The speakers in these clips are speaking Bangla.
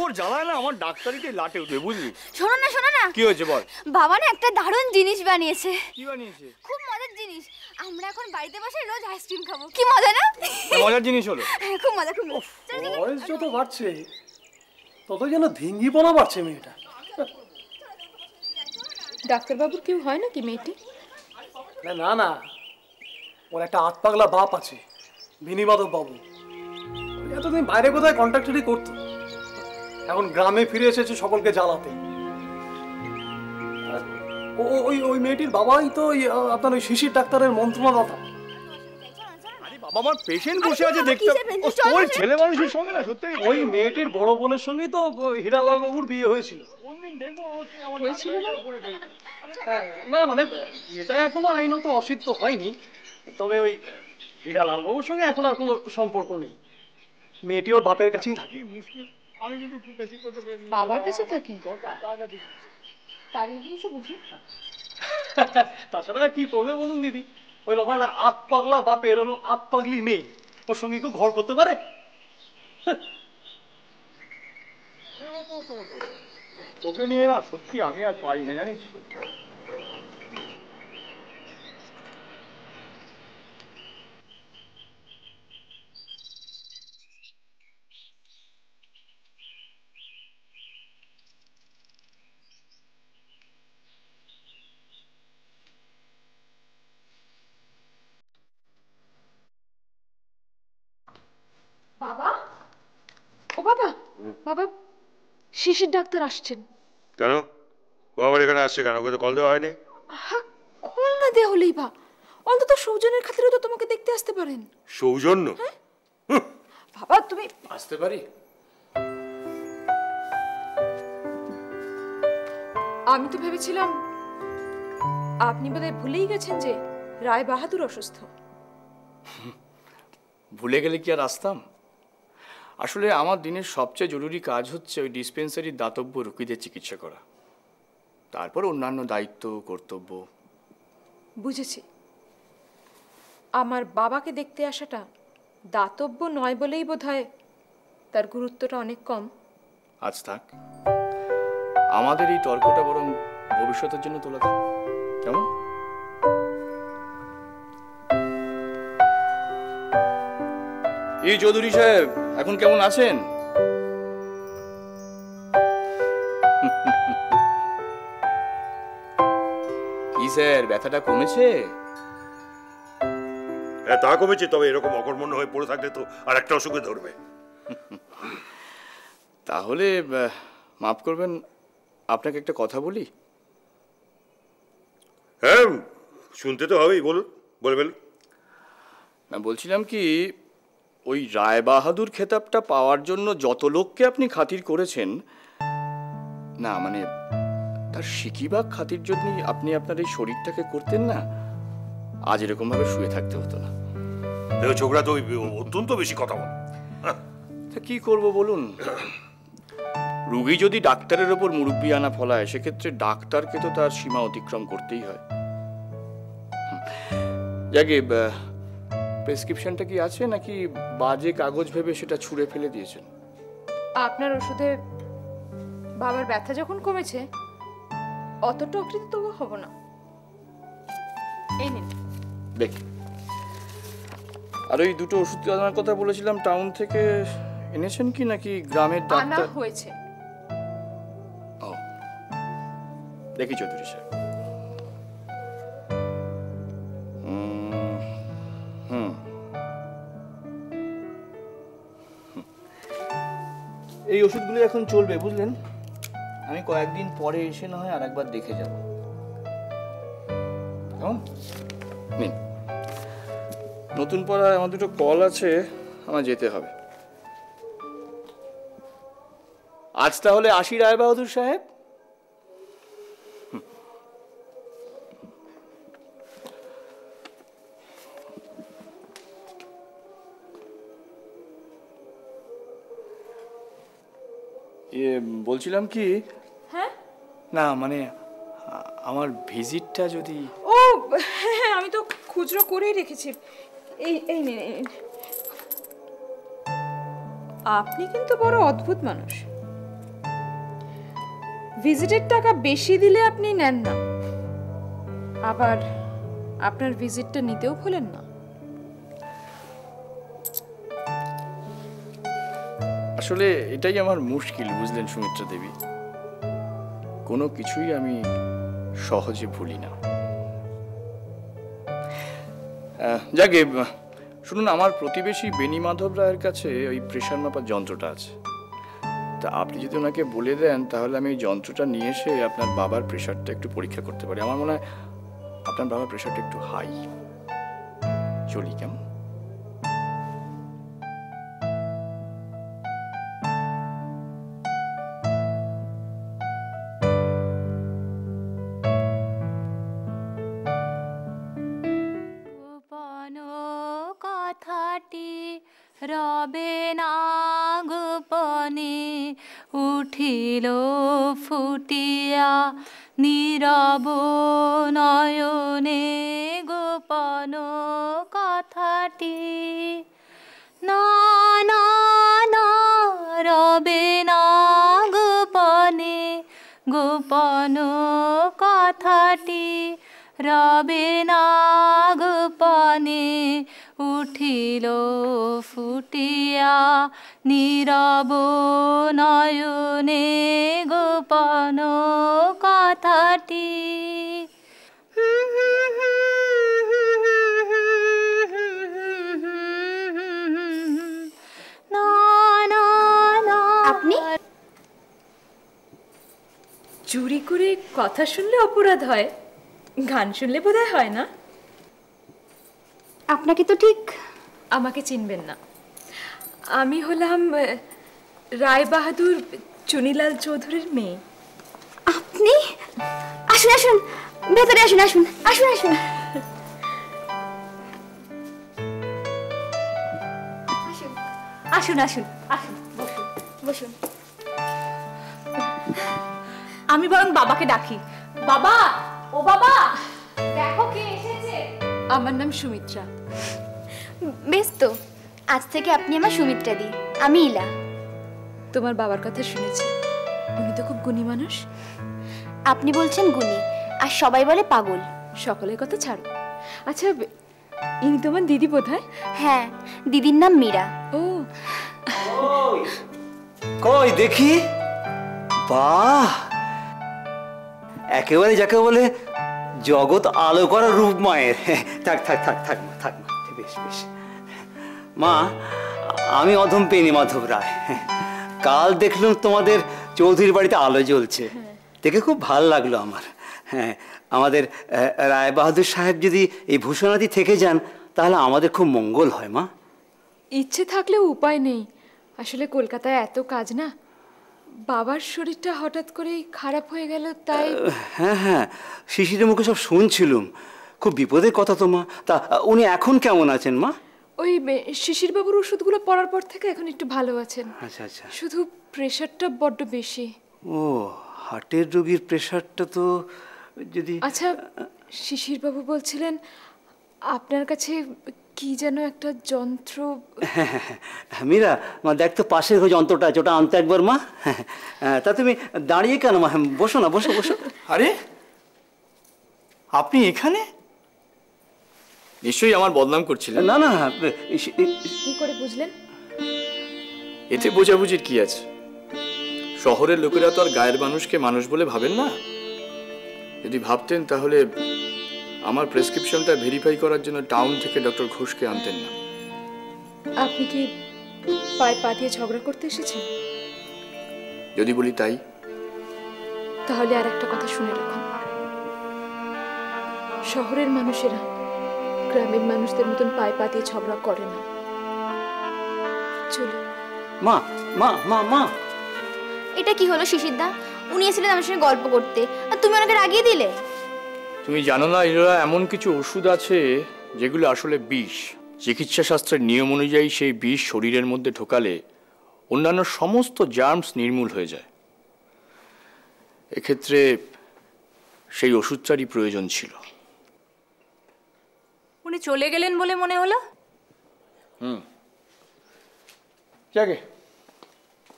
তোর জ্বালায় না আমার ডাক্তারিতে লাটে উঠবে, বুঝলি? শোনো না কি হয়েছে বল। বাবা না একটা দারুণ জিনিস বানিয়েছে। কি বানিয়েছে? খুব মজার জিনিস। আমরা এখন বাড়িতে বসে রোজ আইসক্রিম খাবো। কি মজা না? মজার জিনিস হলো? খুব মজা, খুব মজা। বয়স যত বাড়ছে তত যেন ধিঙ্গিপনা বাড়ছে মেয়েটা। ডাক্তারবাবুর কেউ হয় নাকি মেয়েটি? না না, ওর একটা আতপাগলা বাপ আছে, বিনিমাধব বাবু। এতদিন বাইরে কোথায় কন্ট্রাক্টরি করতো, এখন গ্রামে ফিরে এসেছে সকলকে জ্বালাতে। ওই মেয়েটির বাবাই তো আপনার ওই শিশির ডাক্তারের মন্ত্রণাদাতা। বাবা আমার পেশেন্ট বসে আছে দেখতে। ওই ছেলে মানুষের সঙ্গে না সত্যি ওই মেয়েটির বড় বোনের সঙ্গেই তো হীরালাল বাবুর বিয়ে হয়েছিল। না মানে এটা এখনো আইনত অসিদ্ধ হয়নি, তবে ওই হীরালাল বাবুর সঙ্গে এখন আর কোনো সম্পর্ক নেই। মেয়েটি ওর বাপের কাছেই থাকে। বাবার কাছে থাকে? তাছাড়া কি করবে বলুন দিদি, ওই রকম আতপাগলা বাপের হলো আতপাগলি মেয়ে, ওর সঙ্গে কেউ ঘর করতে পারে? তোকে নিয়ে না সত্যি আমি আর পারি না, জানিস? বাবা, ও বাবা, বাবা শিশির ডাক্তার আসছেন। কেন বাবার এখানে আসছে কেন? ওকে তো কল দেওয়া হয়নি। কল না দেওয়া হলেই বা, অন্তত সৌজন্যের খাতিরে তো তোমাকে দেখতে আসতে পারেন। সৌজন্য? বাবা তুমি আসতে পারি? আমি তো ভেবেছিলাম আপনি বোধহয় ভুলেই গেছেন যে রায় বাহাদুর অসুস্থ। ভুলে গেলে কি আর আসতাম? আসলে আমার দিনের সবচেয়ে জরুরি কাজ হচ্ছে ওই ডিসপেন্সারির দাতব্য রোগীদের চিকিৎসা করা, তারপর অন্যান্য দায়িত্ব কর্তব্য। বুঝেছি। আমার বাবাকে দেখতে আসাটা দাতব্য নয় বলেই বোধহয় তার গুরুত্বটা অনেক কম। আজ থাক, আমাদের এই তর্কটা বরং ভবিষ্যতের জন্য তোলা থাক, কেমন? এই চৌধুরী সাহেব এখন কেমন আছেন? কি স্যার, ব্যথাটা কমেছে? হ্যাঁ তা কমেছে, তবে এরকম অকর্মণ্য হয়ে পড়ে থাকলে তো আর একটা অসুখে ধরবে। তাহলে মাফ করবেন, আপনাকে একটা কথা বলি? হ্যাঁ শুনতে তো হবেই, বলুন, বলবেন। না বলছিলাম কি, ওই রায় বাহাদুর খেতাবটা পাওয়ার জন্য যত লোককে আপনি খাতির করেছেন, না মানে তার সিকিবাগ খাতির জন্য আপনি আপনার এই শরীরটাকে করতেন না, আজ এরকম ভাবে শুয়ে থাকতে হতো না। দেখো ছোকরা তো অত্যন্ত বেশি কথা বল। তা কি করব বলুন, রুগী যদি ডাক্তারের ওপর মুরব্বি আনা ফলায়, সেক্ষেত্রে ডাক্তারকে তো তার সীমা অতিক্রম করতেই হয়। যাকে প্রেসক্রিপশনটা কি আছে নাকি বাজে কাগজ ভেবে সেটা ছুঁড়ে ফেলে দিয়েছেন? আপনার ওষুধে বাবার ব্যথা যখন কমেছে, অতটা অকৃত তবু হব না। এই নিন দেখি। আর ওই দুটো ওষুধ আনার কথা বলেছিলাম, টাউন থেকে এনেছেন কি নাকি গ্রামের আনা ডাক্তার? হয়েছে। ও দেখি চৌধুরী সাহেব। এই ওষুধগুলো এখন চলবে, বুঝলেন? আমি কয়েকদিন পরে এসে না হয় আর একবার দেখে যাব, কেমন? নিন। নতুন পাড়ায় আমার দুটো কল আছে, আমার যেতে হবে। আজ তাহলে আসি রায় বাহাদুর সাহেব। বলছিলাম কি, হ্যাঁ না মানে আমার ভিজিটটা যদি... ও হ্যাঁ, আমি তো খুচরো করেই রেখেছি। এই এই নিন। আপনি কিন্তু বড় অদ্ভুত মানুষ। ভিজিটের টাকা বেশি দিলে আপনি নেন না, আবার আপনার ভিজিটটা নিতেও ভোলেন না। আসলে এটাই আমার মুশকিল, বুঝলেন সুমিত্রা দেবী। কোনো কিছুই আমি সহজে ভুলি না। যাকে শুনুন, আমার প্রতিবেশী বেনি মাধব রায়ের কাছে ওই প্রেশার মাপার যন্ত্রটা আছে। তা আপনি যদি ওনাকে বলে দেন তাহলে আমি এই যন্ত্রটা নিয়ে এসে আপনার বাবার প্রেশারটা একটু পরীক্ষা করতে পারি। আমার মনে হয় আপনার বাবার প্রেশারটা একটু হাই। চলি কেমন? কথাটি রবে না গোপনে, উঠিল ফুটিয়া নীরব নয়নে গোপন কথাটি। না না না রবে না গোপনে, গোপন কথাটি রবে না গোপনে, উঠিল ফুটিয়া নীরব নয়নে গোপন কথাটি। আপনি চুরি করে কথা শুনলে অপরাধ হয়, গান শুনলে বোধহয় হয় না। আপনাকে তো ঠিক আমাকে চিনবেন না, আমি হলাম রায় বাহাদুর চুনিলাল চৌধুরীর মেয়ে। আপনি আসুন আসুন ভেতরে আসুন আসুন আসুন আসুন আসুন আসুন আসুন, বসুন বসুন। আমি বরং বাবাকে ডাকি। বাবা, ও বাবা, দেখো কে এসেছে। আমার নাম সুমিত্রা। বেশ তো, আজ থেকে আপনি আমার সুমিত্রা দি, আমি ইলা। তোমার বাবার কথা শুনেছি, উনি তো খুব গুণী মানুষ। আপনি বলছেন গুণী, আর সবাই বলে পাগল। সকলের কথা ছাড়ো। আচ্ছা, ইনি তোমার দিদি বোধহয়? হ্যাঁ, দিদির নাম মীরা। ও, কই দেখি, বাহ, একেবারে যাকে বলে জগৎ আলো করা রূপ মায়ের। থাক থাক থাক থাক মা, থাক মা, বেশ বেশ। মা, আমি অধম বেনি মাধব রায়। কাল দেখলাম তোমাদের চৌধুরীর বাড়িতে আলো জ্বলছে, দেখে খুব ভালো লাগলো আমার। হ্যাঁ, আমাদের রায় বাহাদুর সাহেব যদি এই ভূষণাদি থেকে যান তাহলে আমাদের খুব মঙ্গল হয় মা। ইচ্ছে থাকলেও উপায় নেই, আসলে কলকাতায় এত কাজ না। বাবার শরীরটা হঠাৎ করেই খারাপ হয়ে গেল, তাই। হ্যাঁ হ্যাঁ, শিশিরের মুখে সব শুনছিলুম, খুব বিপদের কথা তো মা। তা উনি এখন কেমন আছেন মা? ওই শিশির বাবুর ওষুধগুলো পড়ার পর থেকে এখন একটু ভালো আছেন। আচ্ছা আচ্ছা। শুধু প্রেশারটা বড্ড বেশি। ও, হার্টের রোগীর প্রেশারটা তো যদি। আচ্ছা, শিশির বাবু বলছিলেন আপনার কাছে কি যেন একটা যন্ত্র। মীরা, মা দেখ তো পাশের ওই যন্ত্রটা আছে, ওটা আনতে একবার মা। তা তুমি দাঁড়িয়ে কেন মা, বসো না, বসো বসো। আরে আপনি এখানে? নিশ্চয়ই আমার বদনাম করছিলেন। না না, কি করে বুঝলেন? এতে বোঝাবুঝির কি আছে? শহরের লোকেরা তো আর গায়ের মানুষকে মানুষ বলে ভাবেন না। যদি ভাবতেন তাহলে আমার প্রেসক্রিপশনটা ভেরিফাই করার জন্য টাউন থেকে ডক্টর ঘোষকে আনতেন না। আপনি কি পায়ে পা দিয়ে ঝগড়া করতে এসেছেন? যদি বলি তাই। তাহলে আর একটা কথা শুনে রাখুন, শহরের মানুষেরা গ্রামের মানুষদের মতন পায়ে পা দিয়ে ঝগড়া করে না। চলো। মা মা মা মা, এটা কি হলো শিশিরদা? উনি এসেছিলেন আমার সঙ্গে গল্প করতে, আর তুমি ওনাকে রাগিয়ে দিলে। তুমি জানো না, এরা এমন কিছু ওষুধ আছে যেগুলো আসলে বিষ। চিকিৎসা শাস্ত্রের নিয়ম অনুযায়ী সেই বিষ শরীরের মধ্যে ঢোকালে অন্যান্য সমস্ত জার্মস নির্মূল হয়ে যায়। এক্ষেত্রে সেই ওষুধটারই প্রয়োজন ছিল। উনি চলে গেলেন বলে মনে হলো। যাকে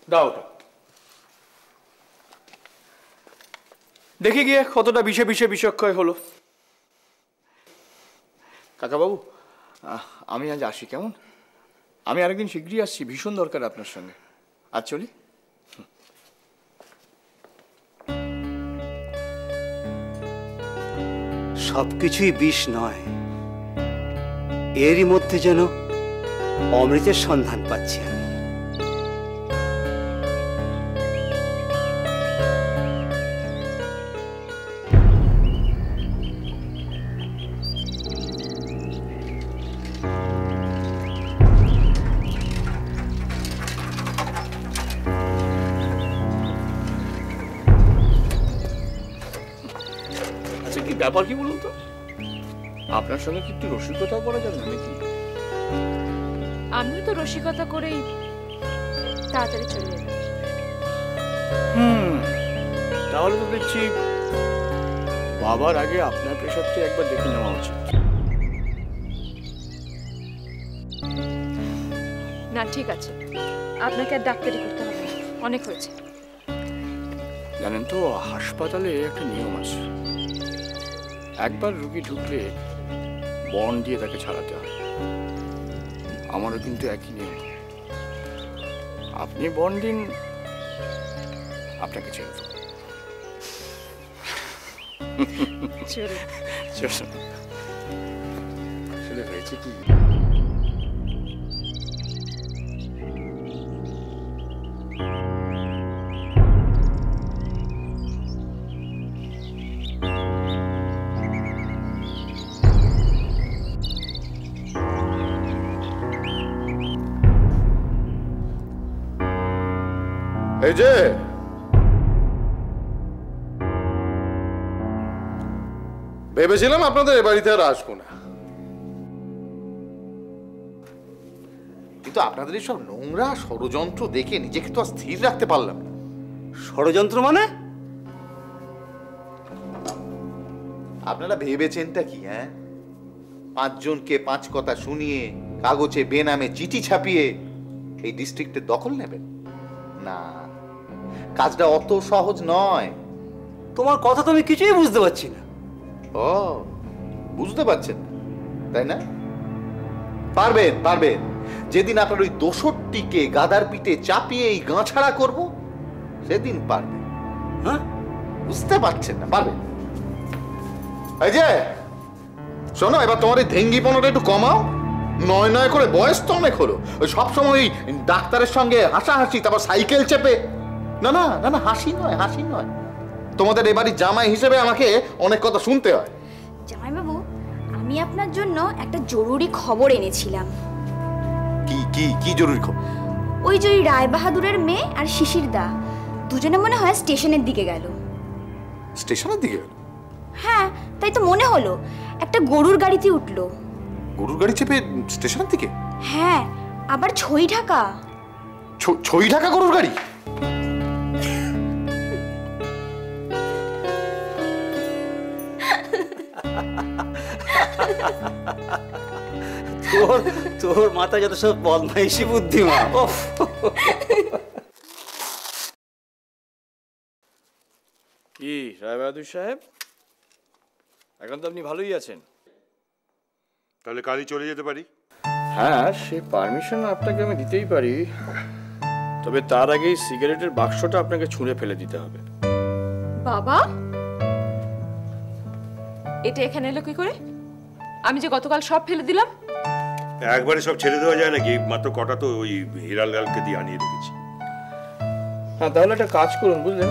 দাও ওটা। দেখে গিয়ে কতটা বিষে বিষে বিষক্ষয় হলো। কাকাবাবু, আমি আজ আসি কেমন? আমি আরেকদিন শীঘ্রই আসছি, ভীষণ দরকার আপনার সঙ্গে। আজ চলি। সবকিছুই বিষ নয়, এরই মধ্যে যেন অমৃতের সন্ধান পাচ্ছি আমি। আচ্ছা, কি ব্যাপার কি বলুন তো? আপনার সঙ্গে কি একটু রসিকতাও করা যাবে নাকি? আমিও তো রসিকতা করেই তাড়াতাড়ি চলে এলাম। তাহলে তো দেখছি বাবার আগে আপনার প্রেশারটা একবার দেখে নেওয়া উচিত। না ঠিক আছে, আপনাকে আর ডাক্তারি করতে হবে না, অনেক হয়েছে। জানেন তো, হাসপাতালে একটা নিয়ম আছে, একবার রুগী ঢুকলে বন্ড দিয়ে তাকে ছাড়াতে হয়। আমারও কিন্তু একই নিয়ম। আপনি বন্ড দিন, আপনাকে ছেড়ে দেবো। আসলে হয়েছে কি, এই যে ভেবেছিলাম আপনাদের এ বাড়িতে আর আসবো না, কিন্তু আপনাদের এইসব নোংরা ষড়যন্ত্র দেখে নিজেকে তো আর স্থির রাখতে পারলাম না। ষড়যন্ত্র মানে? আপনারা ভেবেছেনটা কি? হ্যাঁ, 5 জনকে 5 কথা শুনিয়ে কাগজে বেনামে চিঠি ছাপিয়ে এই ডিস্ট্রিক্টের দখল নেবেন? না, কাজটা অত সহজ নয়। তোমার কথা তো আমি কিছুই বুঝতে পারছি না। ও, বুঝতে পারছেন না, তাই না? পারবেন, পারবেন। যেদিন আপনার ওই দোসরটিকে গাদার পিঠে চাপিয়ে এই গাঁছাড়া করব, সেদিন পারবেন। হ্যাঁ, বুঝতে পারছেন না, পারবেন। এই যে শোনো, এবার তোমার এই ধেঙ্গিপনাটা একটু কমাও। নয় নয় করে বয়স তো অনেক হলো, ওই সবসময় ডাক্তারের সঙ্গে হাসাহাসি, তারপর সাইকেল চেপে। না না না না, হাসি নয়, হাসি নয়। তোমাদের এবারই জামাই হিসেবে আমাকে অনেক কথা শুনতে হয়। জামাইবাবু, আমি আপনার জন্য একটা জরুরি খবর এনেছিলাম। কি কি কি জরুরি খবর? ওই যে রায় বাহাদুরের মেয়ে আর শিশির দা দুজনে মনে হয় স্টেশনের দিকে গেল। স্টেশনের দিকে গেল? হ্যাঁ, তাই তো মনে হলো। একটা গরুর গাড়িতে উঠলো। গরুর গাড়ি চেপে স্টেশনের দিকে? হ্যাঁ, আবার ছই ঢাকা। ছই ঢাকা গরুর গাড়ি? তোর মাথায় যত সব বদমাইশি বুদ্ধিমা। কি রায়বাহাদুর সাহেব, এখন তো আপনি ভালোই আছেন। তাহলে কালই চলে যেতে পারি? হ্যাঁ, সে পারমিশন আপনাকে আমি দিতেই পারি, তবে তার আগেই সিগারেটের বাক্সটা আপনাকে ছুঁড়ে ফেলে দিতে হবে। বাবা, এটা এখানে এলো কি করে? আমি যে গতকাল সব ফেলে দিলাম। একবারে সব ছেড়ে দেওয়া যায় নাকি? মাত্র কটা তো ওই হিরালালকে দিয়ে আনিয়ে রেখেছি। হ্যাঁ, তাহলে একটা কাজ করুন, বুঝলেন,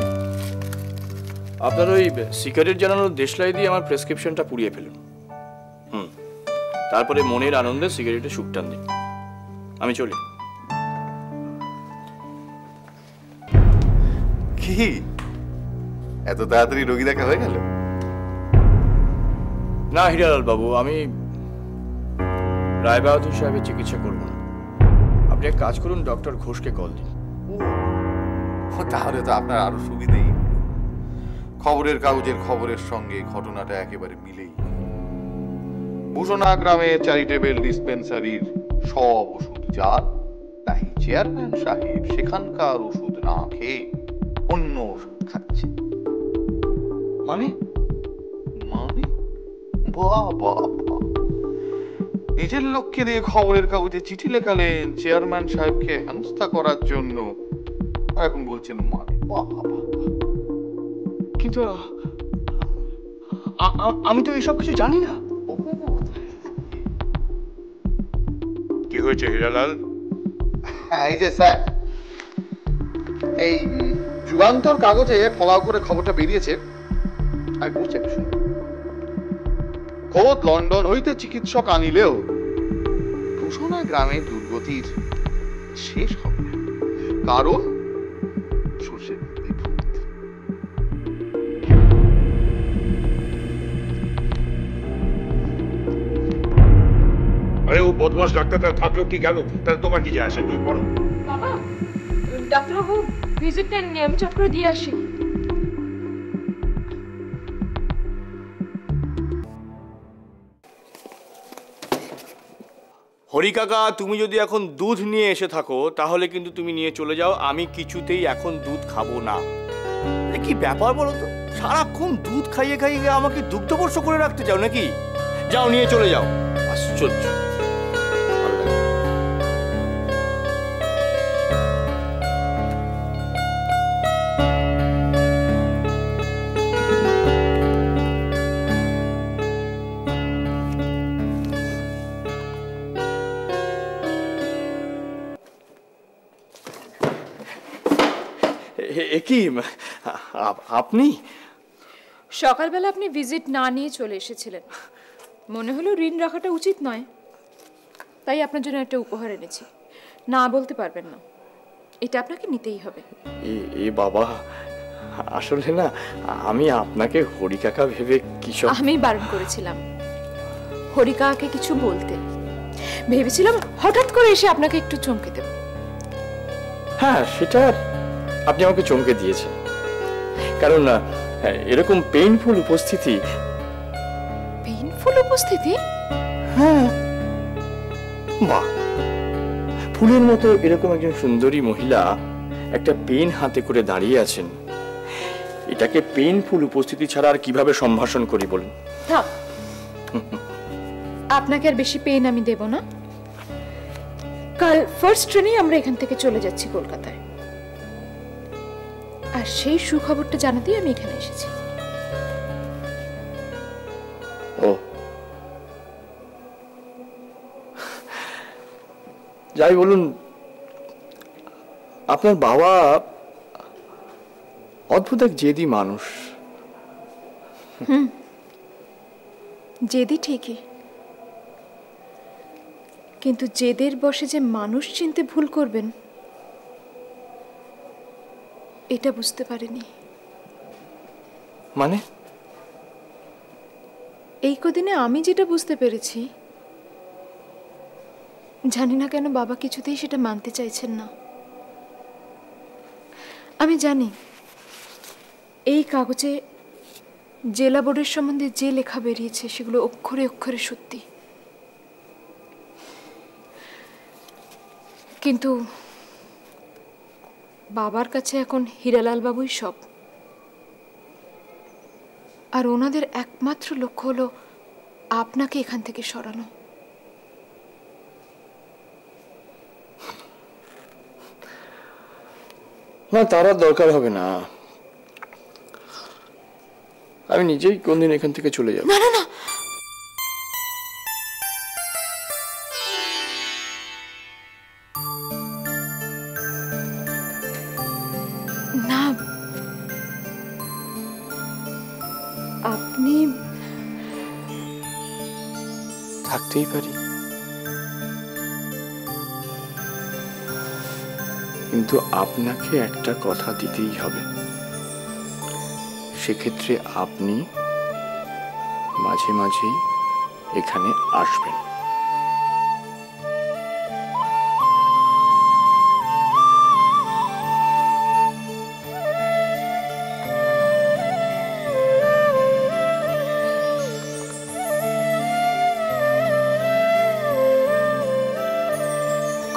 আপনার ওই সিগারেট জ্বালানোর দেশলাই দিয়ে আমার প্রেসক্রিপশনটা পুড়িয়ে ফেলুন। তারপরে মনের আনন্দে সিগারেটে সুখ টান দিন। আমি চলি। কি এত তাড়াতাড়ি রোগী দেখা হয়ে গেল? না হিরালাল বাবু, আমি রায়বাহাদুর সাহেবের চিকিৎসা করব না। আপনি এক কাজ করুন, ডক্টর ঘোষকে কল দিন। তাহলে তো আপনার আরো সুবিধেই। খবরের কাগজের খবরের সঙ্গে ঘটনাটা একেবারে মিলেই। ভূষণা গ্রামে চ্যারিটেবল ডিসপেন্সারির সব ওষুধ জাল, তাই চেয়ারম্যান সাহেব সেখানকার ওষুধ না খেয়ে অন্য ওষুধ খাচ্ছে। মানে মানে বাবা, নিজের লোককে দিয়ে খবরের কাগজে চিঠি লেখালেন চেয়ারম্যান সাহেবকে হেনস্থা করার জন্য, এখন বলছেন মানে বাবা। কিন্তু আমি তো এইসব কিছু জানি না। কি হয়েছে হীরালাল? এই যে স্যার, এই যুগান্তর কাগজে ফলাও করে খবরটা বেরিয়েছে, আর বুঝছেন শুনুন। খোদ লন্ডন হইতে চিকিৎসক আনিলেও ঘোষণা গ্রামের দুর্গতির শেষ হবে না, কারণ সর্ষে আরে ও বদমাস ডাক্তারটা থাকলো কি গেল, তাহলে তোমার কি যায় আসে? তুমি পড়ো। বাবা, ডাক্তারবাবু ভিজিটটা নিয়ম চক্র দিয়ে আসি। হরি কাকা, তুমি যদি এখন দুধ নিয়ে এসে থাকো তাহলে কিন্তু তুমি নিয়ে চলে যাও, আমি কিছুতেই এখন দুধ খাবো না। কি ব্যাপার বলো তো, সারাক্ষণ দুধ খাইয়ে খাইয়ে আমাকে দুগ্ধবর্ষ করে রাখতে চাও নাকি? যাও, নিয়ে চলে যাও। আশ্চর্য। কি আপনি সকালবেলা আপনি ভিজিট না নিয়ে চলে এসেছিলেন, মনে হলো ঋণ রাখাটা উচিত নয়, তাই আপনার জন্য একটা উপহার এনেছি। না বলতে পারবেন না, এটা আপনাকে নিতেই হবে। এ বাবা, আসলে না আমি আপনাকে হরি কাকা ভেবে কিছু, আমি বারণ করেছিলাম হরি কাকাকে কিছু বলতে, ভেবেছিলাম হঠাৎ করে এসে আপনাকে একটু চমকে দেব। হ্যাঁ, সেটা আপনি আমাকে চমকে দিয়েছেন, কারণ এরকম পেইনফুল উপস্থিতি। পেইনফুল উপস্থিতি? হ্যাঁ, বাহ, ফুলের মতো এরকম একজন সুন্দরী মহিলা একটা পেন হাতে করে দাঁড়িয়ে আছেন, এটাকে পেইনফুল উপস্থিতি ছাড়া আর কিভাবে সম্ভাষণ করি বলুন? থাক, আপনাকে আর বেশি পেইন আমি দেব না। কাল ফার্স্ট ট্রেনে আমরা এখান থেকে চলে যাচ্ছি কলকাতায়, আর সেই সুখবরটা জানাতেই আমি এখানে এসেছি। ও, যাই বলুন, আপনার বাবা অদ্ভুত এক জেদি মানুষ। জেদি ঠিকই, কিন্তু জেদের বসে যে মানুষ চিনতে ভুল করবেন এটা বুঝতে পারিনি। মানে? এই কদিনে আমি যেটা বুঝতে পেরেছি, জানি না কেন বাবা কিছুতেই সেটা মানতে চাইছেন না। আমি জানি এই কাগজে জেলা বোর্ডের সম্বন্ধে যে লেখা বেরিয়েছে সেগুলো অক্ষরে অক্ষরে সত্যি, কিন্তু বাবার কাছে এখন হীরালাল বাবুই সব, আর ওনাদের একমাত্র লক্ষ্য হলো আপনাকে এখান থেকে সরানো। না, তার আর দরকার হবে না, আমি নিজেই কোনদিন এখান থেকে চলে যাব। না না না, না, আপনি থাকতেই পারি, কিন্তু আপনাকে একটা কথা দিতেই হবে, সেক্ষেত্রে আপনি মাঝে মাঝেই এখানে আসবেন।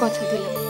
কথা দিলাম।